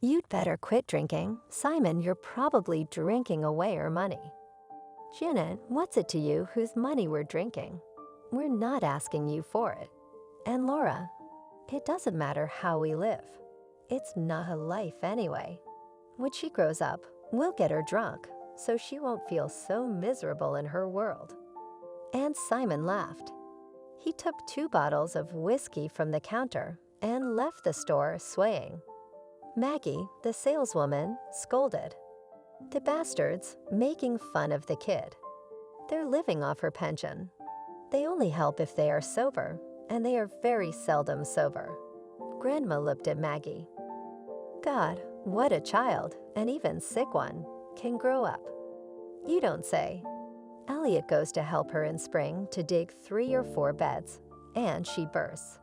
You'd better quit drinking. Simon, you're probably drinking away our money. Janet, what's it to you whose money we're drinking? We're not asking you for it. And Laura, it doesn't matter how we live. It's not a life anyway. When she grows up, we'll get her drunk, so she won't feel so miserable in her world. And Simon laughed. He took 2 bottles of whiskey from the counter and left the store swaying. Maggie, the saleswoman, scolded. The bastards, making fun of the kid. They're living off her pension. They only help if they are sober, and they are very seldom sober. Grandma looked at Maggie. God, what a child, an even sick one, can grow up. You don't say. Elliot goes to help her in spring to dig 3 or 4 beds, and she bursts.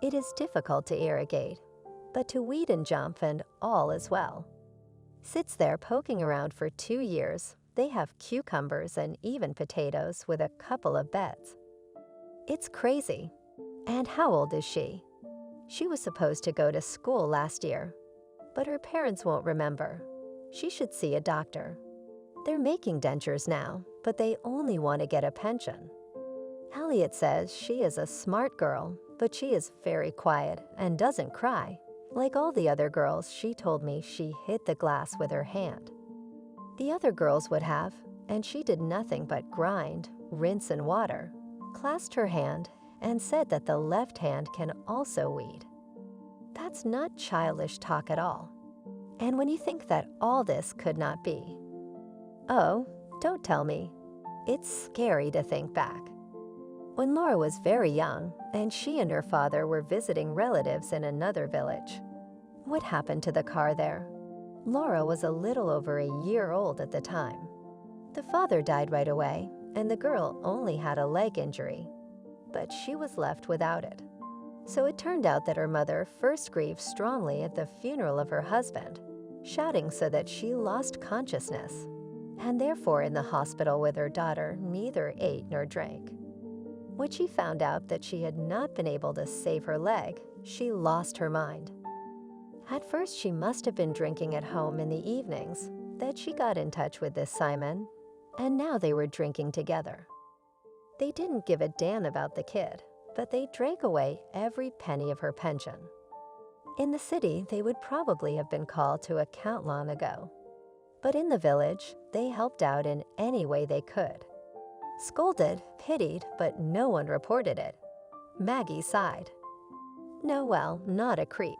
It is difficult to irrigate, but to weed and jump and all is well. Sits there poking around for 2 years. They have cucumbers and even potatoes with a couple of beds. It's crazy. And how old is she? She was supposed to go to school last year, but her parents won't remember. She should see a doctor. They're making dentures now, but they only want to get a pension. Elliot says she is a smart girl, but she is very quiet and doesn't cry. Like all the other girls, she told me she hit the glass with her hand. The other girls would have, and she did nothing but grind, rinse in water, clasped her hand, and said that the left hand can also weed. That's not childish talk at all. And when you think that all this could not be, oh, don't tell me. It's scary to think back. When Laura was very young, and she and her father were visiting relatives in another village. What happened to the car there? Laura was a little over a year old at the time. The father died right away, and the girl only had a leg injury, but she was left without it. So it turned out that her mother first grieved strongly at the funeral of her husband, shouting so that she lost consciousness, and therefore in the hospital with her daughter neither ate nor drank. When she found out that she had not been able to save her leg, she lost her mind. At first, she must have been drinking at home in the evenings, that she got in touch with this Simon, and now they were drinking together. They didn't give a damn about the kid, but they drank away every penny of her pension. In the city, they would probably have been called to account long ago. But in the village, they helped out in any way they could. Scolded, pitied, but no one reported it. Maggie sighed. No, well, not a creep.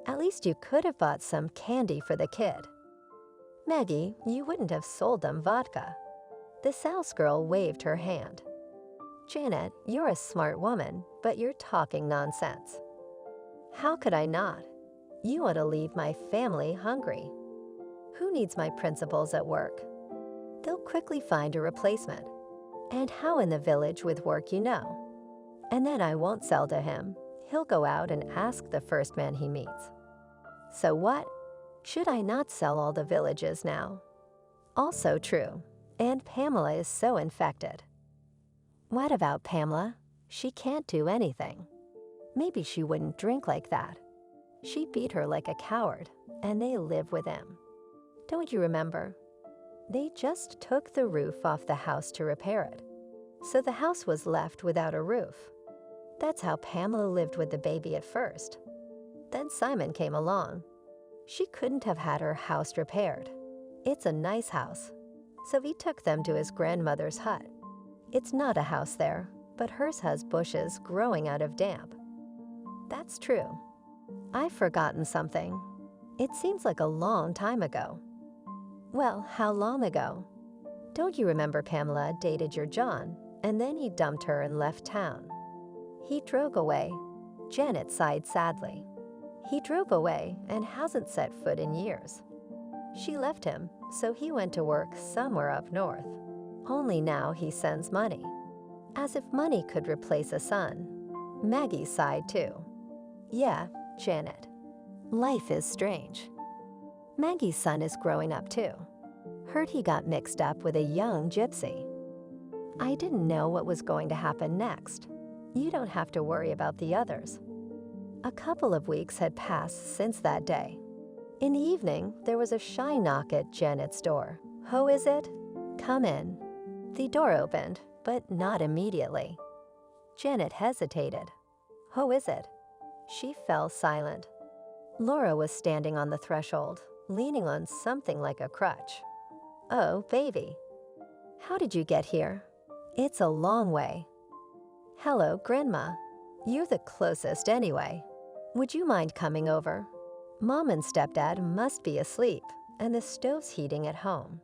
At least you could have bought some candy for the kid. Maggie, you wouldn't have sold them vodka. The South girl waved her hand. Janet, you're a smart woman, but you're talking nonsense. How could I not? You want to leave my family hungry. Who needs my principals at work? They'll quickly find a replacement. And how in the village with work you know? And then I won't sell to him. He'll go out and ask the first man he meets. So what? Should I not sell all the villages now? Also true. And Pamela is so infected. What about Pamela? She can't do anything. Maybe she wouldn't drink like that. She beat her like a coward, and they live with him. Don't you remember? They just took the roof off the house to repair it. So the house was left without a roof. That's how Pamela lived with the baby at first. Then Simon came along. She couldn't have had her house repaired. It's a nice house. So he took them to his grandmother's hut. It's not a house there, but hers has bushes growing out of damp. That's true. I've forgotten something. It seems like a long time ago. Well, how long ago? Don't you remember Pamela dated your John, and then he dumped her and left town? He drove away. Janet sighed sadly. He drove away and hasn't set foot in years. She left him, so he went to work somewhere up north. Only now he sends money. As if money could replace a son. Maggie sighed too. Yeah, Janet. Life is strange. Maggie's son is growing up too. Heard he got mixed up with a young gypsy. I didn't know what was going to happen next. You don't have to worry about the others. A couple of weeks had passed since that day. In the evening, there was a shy knock at Janet's door. "Who is it?" "Come in." The door opened, but not immediately. Janet hesitated. "Who is it?" She fell silent. Laura was standing on the threshold, leaning on something like a crutch. "Oh, baby. How did you get here?" "It's a long way." "Hello, Grandma. You're the closest anyway. Would you mind coming over? Mom and Stepdad must be asleep, and the stove's heating at home.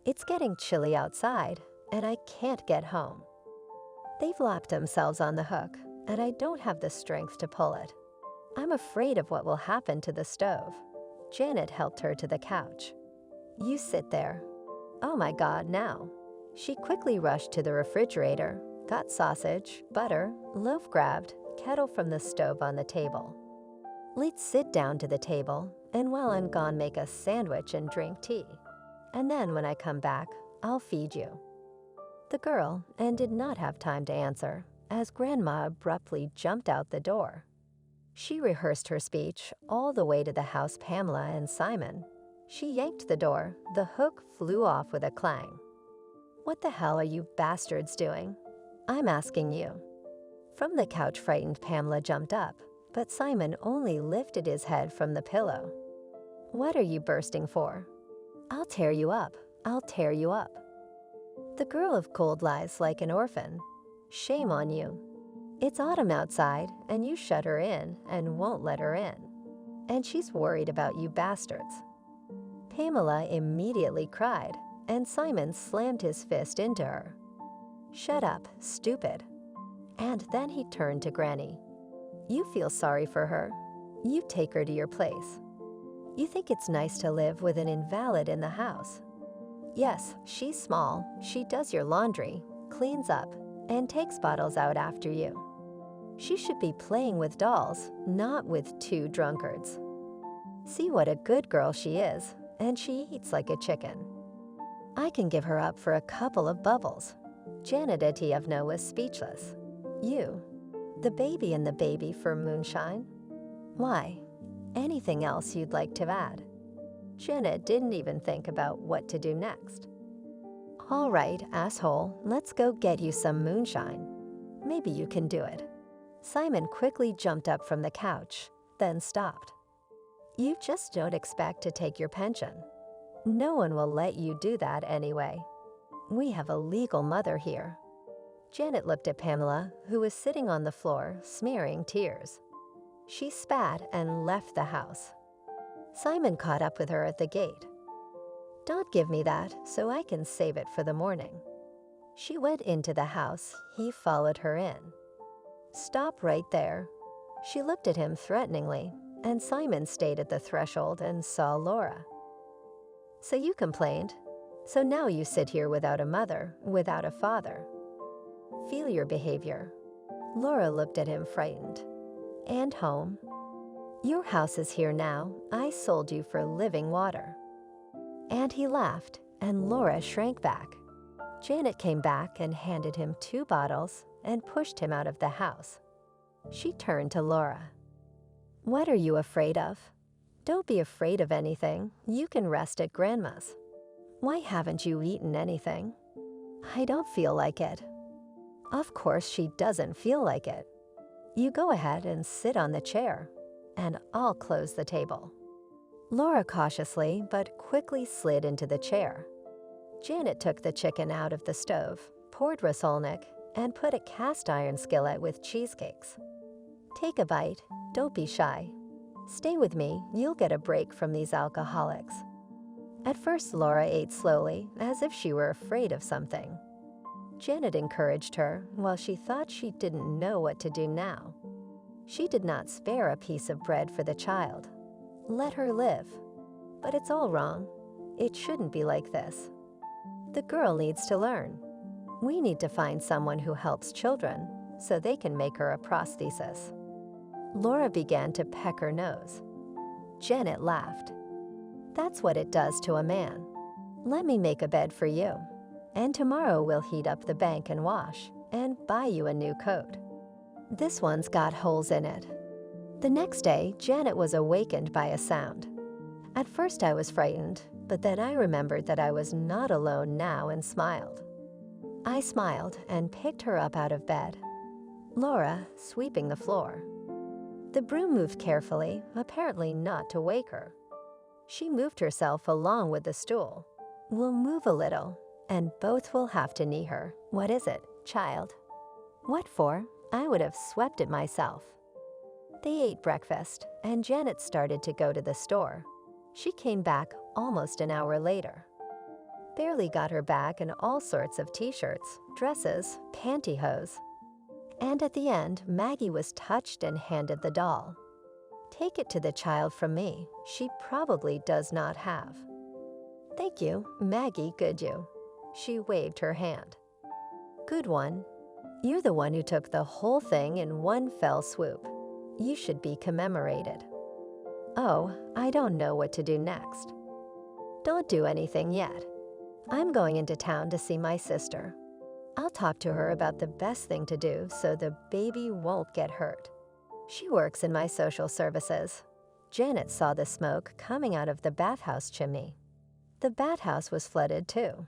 It's getting chilly outside, and I can't get home. They've locked themselves on the hook, and I don't have the strength to pull it. I'm afraid of what will happen to the stove." Janet helped her to the couch. "You sit there." "Oh my God, now." She quickly rushed to the refrigerator, got sausage, butter, loaf grabbed, kettle from the stove on the table. "Let's sit down to the table, and while I'm gone make a sandwich and drink tea. And then when I come back, I'll feed you." The girl did not have time to answer, as Grandma abruptly jumped out the door. She rehearsed her speech all the way to the house Pamela and Simon. She yanked the door. The hook flew off with a clang. "What the hell are you bastards doing? I'm asking you." From the couch, frightened Pamela jumped up, but Simon only lifted his head from the pillow. "What are you bursting for?" "I'll tear you up. I'll tear you up." The girl of cold lies like an orphan. "Shame on you. It's autumn outside, and you shut her in and won't let her in. And she's worried about you bastards." Pamela immediately cried, and Simon slammed his fist into her. "Shut up, stupid." And then he turned to Granny. "You feel sorry for her. You take her to your place. You think it's nice to live with an invalid in the house. Yes, she's small. She does your laundry, cleans up, and takes bottles out after you. She should be playing with dolls, not with two drunkards. See what a good girl she is, and she eats like a chicken. I can give her up for a couple of bubbles." Janet Etievna was speechless. "You, the baby and the baby for moonshine? Why, anything else you'd like to add?" Janet didn't even think about what to do next. "All right, asshole, let's go get you some moonshine. Maybe you can do it." Simon quickly jumped up from the couch, then stopped. "You just don't expect to take your pension. No one will let you do that anyway. We have a legal mother here." Janet looked at Pamela, who was sitting on the floor, smearing tears. She spat and left the house. Simon caught up with her at the gate. "Don't give me that, so I can save it for the morning." She went into the house. He followed her in. "Stop right there." She looked at him threateningly, and Simon stayed at the threshold and saw Laura. "So you complained. So now you sit here without a mother, without a father. Feel your behavior." Laura looked at him frightened. "And home. Your house is here now. I sold you for living water." And he laughed, and Laura shrank back. Janet came back and handed him 2 bottles and pushed him out of the house. She turned to Laura. "What are you afraid of? Don't be afraid of anything. You can rest at Grandma's. Why haven't you eaten anything?" "I don't feel like it." "Of course she doesn't feel like it. You go ahead and sit on the chair, and I'll close the table." Laura cautiously but quickly slid into the chair. Janet took the chicken out of the stove, poured rasolnik, and put a cast iron skillet with cheesecakes. "Take a bite. Don't be shy. Stay with me. You'll get a break from these alcoholics." At first, Laura ate slowly, as if she were afraid of something. Janet encouraged her, while she thought she didn't know what to do now. She did not spare a piece of bread for the child. Let her live. But it's all wrong. It shouldn't be like this. The girl needs to learn. We need to find someone who helps children, so they can make her a prosthesis. Laura began to peck her nose. Janet laughed. "That's what it does to a man. Let me make a bed for you, and tomorrow we'll heat up the bank and wash, and buy you a new coat. This one's got holes in it." The next day, Janet was awakened by a sound. At first I was frightened, but then I remembered that I was not alone now and smiled. I smiled and picked her up out of bed, Laura sweeping the floor. The broom moved carefully, apparently not to wake her. She moved herself along with the stool. We'll move a little, and both will have to knee her. What is it, child? What for? I would have swept it myself. They ate breakfast, and Janet started to go to the store. She came back almost an hour later. Barely got her back and all sorts of t-shirts, dresses, pantyhose. And at the end, Maggie was touched and handed the doll. Take it to the child from me. She probably does not have. Thank you, Maggie, good you. She waved her hand. Good one. You're the one who took the whole thing in one fell swoop. You should be commemorated. Oh, I don't know what to do next. Don't do anything yet. I'm going into town to see my sister. I'll talk to her about the best thing to do so the baby won't get hurt. She works in my social services. Janet saw the smoke coming out of the bathhouse chimney. The bathhouse was flooded too.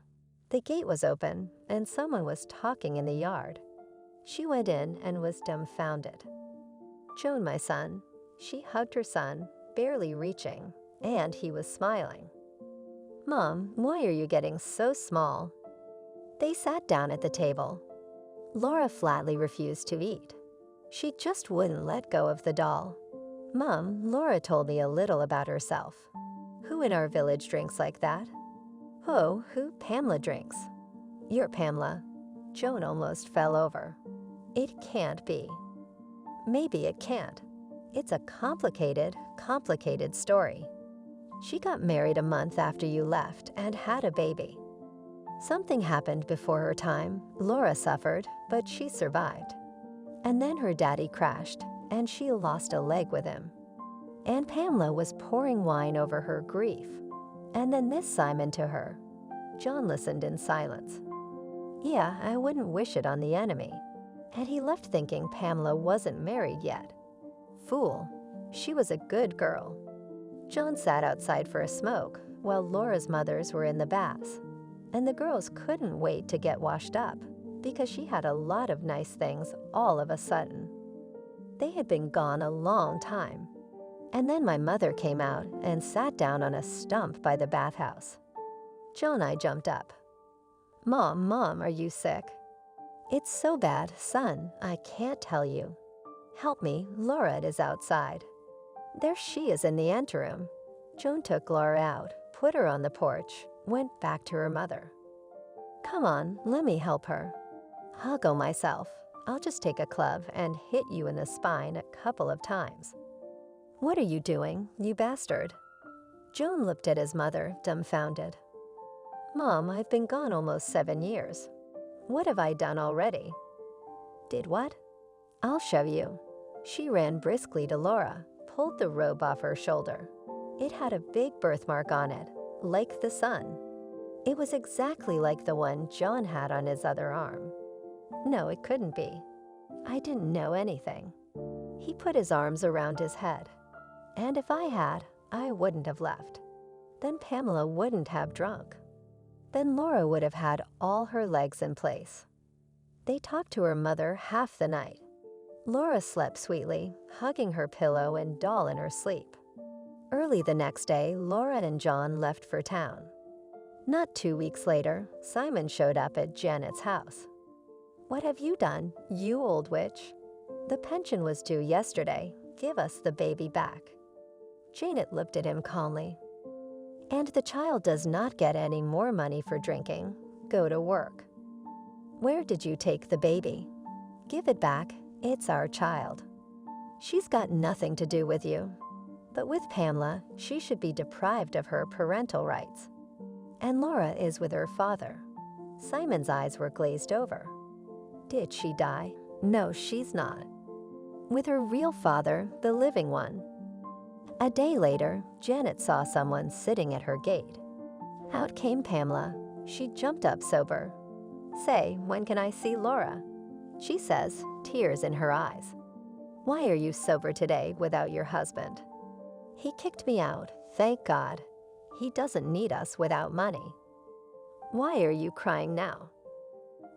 The gate was open and someone was talking in the yard. She went in and was dumbfounded. Joan, my son. She hugged her son, barely reaching, and he was smiling. Mom, why are you getting so small? They sat down at the table. Laura flatly refused to eat. She just wouldn't let go of the doll. Mom, Laura told me a little about herself. Who in our village drinks like that? Oh, who Pamela drinks. You're Pamela. Joan almost fell over. It can't be. Maybe it can't. It's a complicated story. She got married a month after you left and had a baby. Something happened before her time. Laura suffered, but she survived. And then her daddy crashed, and she lost a leg with him. And Pamela was pouring wine over her grief. And then this Simon to her. John listened in silence. Yeah, I wouldn't wish it on the enemy. And he left thinking Pamela wasn't married yet. Fool. She was a good girl. John sat outside for a smoke while Laura's mothers were in the baths. And the girls couldn't wait to get washed up because she had a lot of nice things all of a sudden. They had been gone a long time. And then my mother came out and sat down on a stump by the bathhouse. Joan and I jumped up. Mom, are you sick? It's so bad, son, I can't tell you. Help me, Laura is outside. There she is in the anteroom. Joan took Laura out, put her on the porch, went back to her mother. Come on, let me help her. I'll go myself. I'll just take a club and hit you in the spine a couple of times. What are you doing, you bastard? Joan looked at his mother, dumbfounded. Mom, I've been gone almost 7 years. What have I done already? Did what? I'll show you. She ran briskly to Laura, pulled the robe off her shoulder. It had a big birthmark on it, like the sun. It was exactly like the one John had on his other arm. No, it couldn't be. I didn't know anything. He put his arms around his head. And if I had, I wouldn't have left. Then Pamela wouldn't have drunk. Then Laura would have had all her legs in place. They talked to her mother half the night. Laura slept sweetly, hugging her pillow and doll in her sleep. Early the next day, Laura and John left for town. Not 2 weeks later, Simon showed up at Janet's house. What have you done, you old witch? The pension was due yesterday. Give us the baby back. Janet looked at him calmly. And the child does not get any more money for drinking. Go to work. Where did you take the baby? Give it back. It's our child. She's got nothing to do with you. But with Pamela, she should be deprived of her parental rights. And Laura is with her father. Simon's eyes were glazed over. Did she die? No, she's not. With her real father, the living one. A day later, Janet saw someone sitting at her gate. Out came Pamela. She jumped up sober. Say, when can I see Laura? She says, tears in her eyes. Why are you sober today without your husband? He kicked me out, Thank God. He doesn't need us without money. Why are you crying now?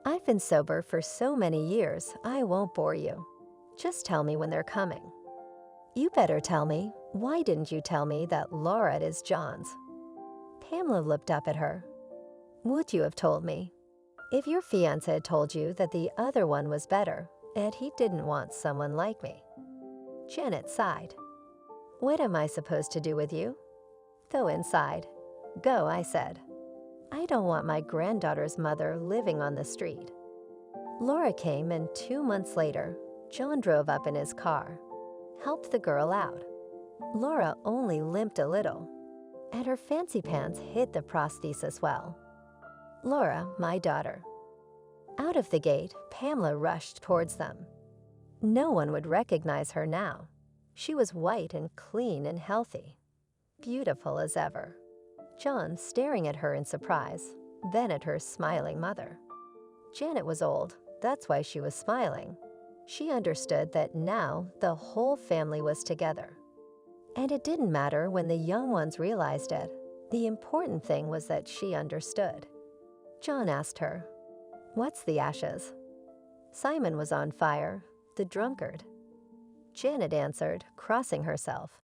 I've been sober for so many years, I won't bore you. Just tell me when they're coming. You better tell me. Why didn't you tell me that Laura is John's? Pamela looked up at her. Would you have told me? If your fiancé had told you that the other one was better and he didn't want someone like me. Janet sighed. What am I supposed to do with you? Go inside. Go, I said. I don't want my granddaughter's mother living on the street. Laura came, and 2 months later, John drove up in his car, helped the girl out. Laura only limped a little, and her fancy pants hid the prosthesis well. Laura, my daughter. Out of the gate, Pamela rushed towards them. No one would recognize her now. She was white and clean and healthy, beautiful as ever. John staring at her in surprise, then at her smiling mother. Janet was old, that's why she was smiling. She understood that now the whole family was together. And it didn't matter when the young ones realized it. The important thing was that she understood. John asked her, "What's the ashes?" Simon was on fire, the drunkard. Janet answered, crossing herself,